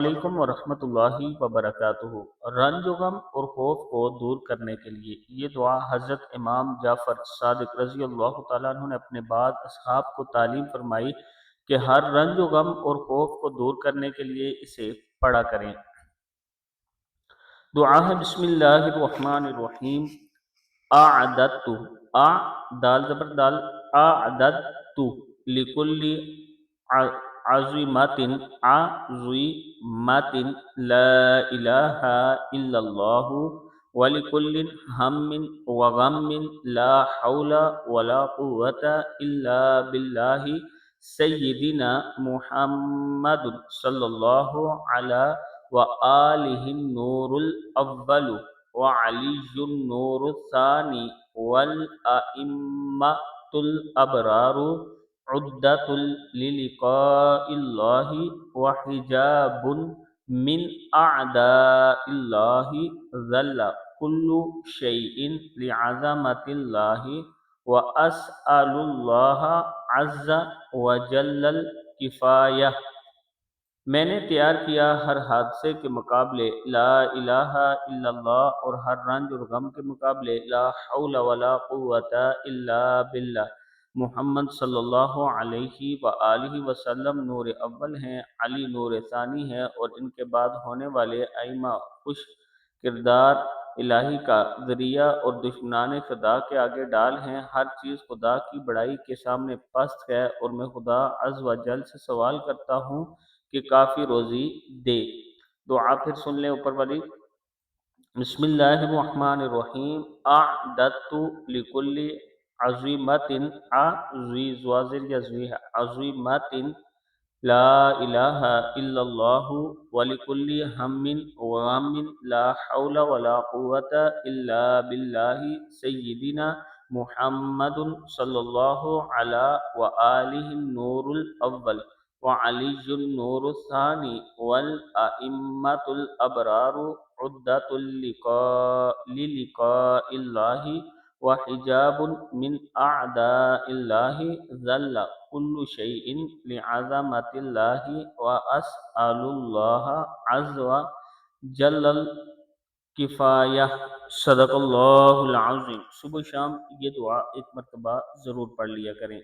علیکم ورحمۃ اللہ وبرکاتہ۔ رنج و غم اور خوف کو دور کرنے کے لیے یہ دعا حضرت امام جعفر صادق رضی اللہ تعالیٰ عنہ نے اپنے بعد اصحاب کو تعلیم فرمائی کہ ہر رنج و غم اور خوف کو دور کرنے کے لیے اسے پڑھا کریں۔ دعا ہے بسم اللہ الرحمن الرحیم۔ اعددت، آ دال زبر دال، اعددت لکل عظیمت، عظیمت لا الہ الا اللہ، ولکل ہم وغم لا حول ولا قوة الا باللہ سیدنا محمد صلی اللہ علیہ وآلہ النور الاول وعلی النور الثانی والأئمة الأبرار عدة للقاء الله وحجاب من أعداء الله ذل كل شيء لعظمة الله وأسأل الله عز وجل الكفاية۔ میں نے تیار کیا ہر حادثے کے مقابلے لا الہ الا اللہ، اور ہر رنج اور غم کے مقابلے لا حول ولا قوة الا باللہ۔ محمد صلی اللہ علیہ وآلہ وسلم نور اول ہیں، علی نور ثانی ہے، اور ان کے بعد ہونے والے ائمہ خوش کردار الہی کا ذریعہ اور دشمنان خدا کے آگے ڈال ہیں۔ ہر چیز خدا کی بڑائی کے سامنے پست ہے، اور میں خدا عز و جل سے سوال کرتا ہوں کہ کافی روزی دے۔ دعا پھر سن لیں اوپر والی۔ بسم اللہ الرحمن الرحیم۔ اعددت لکل عظیمت، عظیمت لا الہ الا اللہ، ولکل ہم وغم لا حول ولا قوة الا باللہ سیدنا محمد صلی اللہ علیہ وآلہ النور الاول وعلی النور الثانی والأئمة الأبرار عدة للقاء الله وحجاب من أعداء الله ذل كل شيء لعظمة الله وأسأل الله عز وجل الكفاية۔ صدق اللہ العظیم۔ صبح شام یہ دعا ایک مرتبہ ضرور پڑھ لیا کریں۔